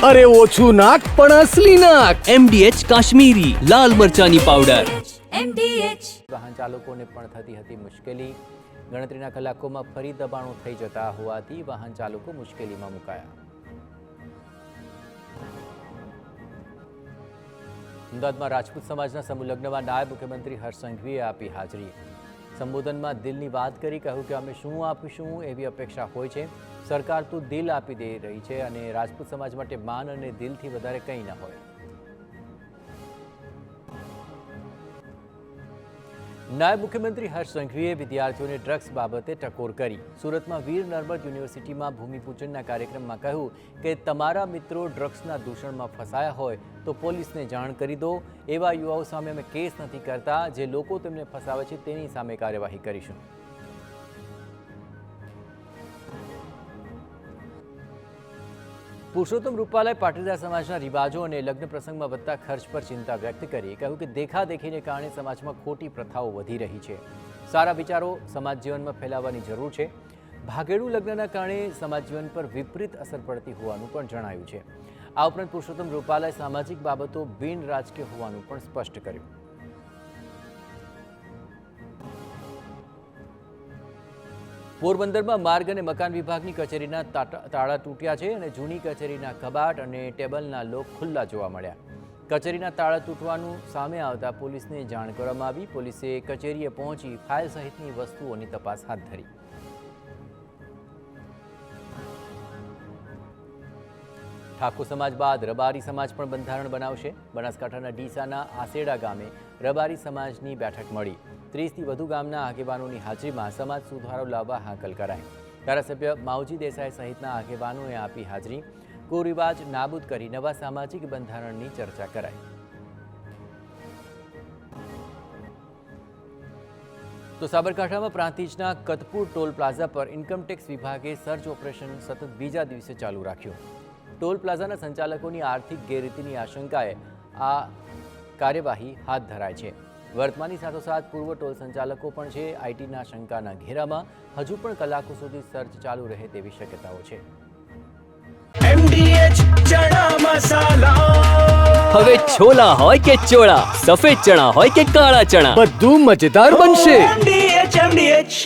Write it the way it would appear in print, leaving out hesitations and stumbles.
અરે ઓછું નાક પણ અસલી નાક. MDH કાશ્મીરી લાલ મરચાની પાવડર. વાહન ચાલકોને પણ થતી હતી મુશ્કેલી. ગણતરીના કલાકોમાં ફરી દબાણો થઈ જતા હોવાથી વાહન ચાલકો મુશ્કેલીમાં મુકાયા. અમદાવાદમાં રાજપૂત સમાજના સમૂહ લગ્નમાં નાયબ મુખ્યમંત્રી હર્ષ સંઘવીએ આપી હાજરી. સંબોધનમાં દિલની વાત કરી, કહ્યું કે અમે શું આપીશું એવી અપેક્ષા હોય છે. સરકાર તો દિલ આપી દઈ રહી છે અને રાજપૂત સમાજ માટે માન અને દિલથી વધારે કંઈ ન હોય. નાયબ મુખ્યમંત્રી હર્ષ સંઘવીએ વિદ્યાર્થીઓને ડ્રગ્સ બાબતે ટકોર કરી. સુરતમાં વીર નર્મદ યુનિવર્સિટીમાં ભૂમિપૂજનના કાર્યક્રમમાં કહ્યું કે તમારા મિત્રો ડ્રગ્સના દૂષણમાં ફસાયા હોય તો પોલીસને જાણ કરી દો. એવા યુવાઓ સામે અમે કેસ નથી કરતા. જે લોકો તેમને ફસાવે છે તેની સામે કાર્યવાહી કરીશું. પુરુષોત્તમ રૂપાલાએ પાટીદાર સમાજના રિવાજો અને લગ્ન પ્રસંગમાં વધતા ખર્ચ પર ચિંતા વ્યક્ત કરી. કહ્યું કે દેખાદેખીને કારણે સમાજમાં ખોટી પ્રથાઓ વધી રહી છે. સારા વિચારો સમાજ જીવનમાં ફેલાવવાની જરૂર છે. ભાગેડુ લગ્નના કારણે સમાજ જીવન પર વિપરીત અસર પડતી હોવાનું પણ જણાવ્યું છે. આ ઉપરાંત પુરુષોત્તમ રૂપાલાએ સામાજિક બાબતો બિન રાજકીય હોવાનું પણ સ્પષ્ટ કર્યું. પોરબંદરમાં માર્ગ અને મકાન વિભાગની કચેરીના તાળા તૂટ્યા છે અને જૂની કચેરીના કબાટ અને ટેબલના લોક ખુલ્લા જોવા મળ્યા. કચેરીના તાળા તૂટવાનું સામે આવતા પોલીસને જાણ કરવામાં આવી. પોલીસે કચેરીએ પહોંચી ફાઇલ સહિતની વસ્તુઓની તપાસ હાથ ધરી. ઠાકોર સમાજ બાદ રબારી સમાજ પણ બંધારણ બનાવશે. બનાસકાંઠાના ડીસાના આસેડા ગામે રબારી સમાજની બેઠક મળી. 30થી વધુ ગામના આગેવાનોની હાજરીમાં સમાજ સુધારો લાવવા હાકલ કરાઈ. ધારાસભ્ય માવજી દેસાઈ સહિતના આગેવાનોએ આપી હાજરી. કુરિવાજ નાબૂદ કરી નવા સામાજિક બંધારણની ચર્ચા કરાઈ. તો સાબરકાંઠામાં પ્રાંતિજના કતપુર ટોલ પ્લાઝા પર ઇન્કમટેક્સ વિભાગે સર્ચ ઓપરેશન સતત બીજા દિવસે ચાલુ રાખ્યું. ટોલ પ્લાઝાના સંચાલકોની આર્થિક ગેરરીતિની આશંકાએ આ કાર્યવાહી હાથ ધરાઈ છે. વર્તમાનની સાથોસાથ પૂર્વ ટોલ સંચાલકો પણ છે. આઈટીના શંકાના ઘેરામાં હજુ પણ કલાકો સુધી સર્ચ ચાલુ રહે તેવી શક્યતાઓ છે. MDH ચણા મસાલા. હવે છોલા હોય કે ચોળા, સફેદ ચણા હોય કે કાળા ચણા, બધું મજેદાર બનશે. MDH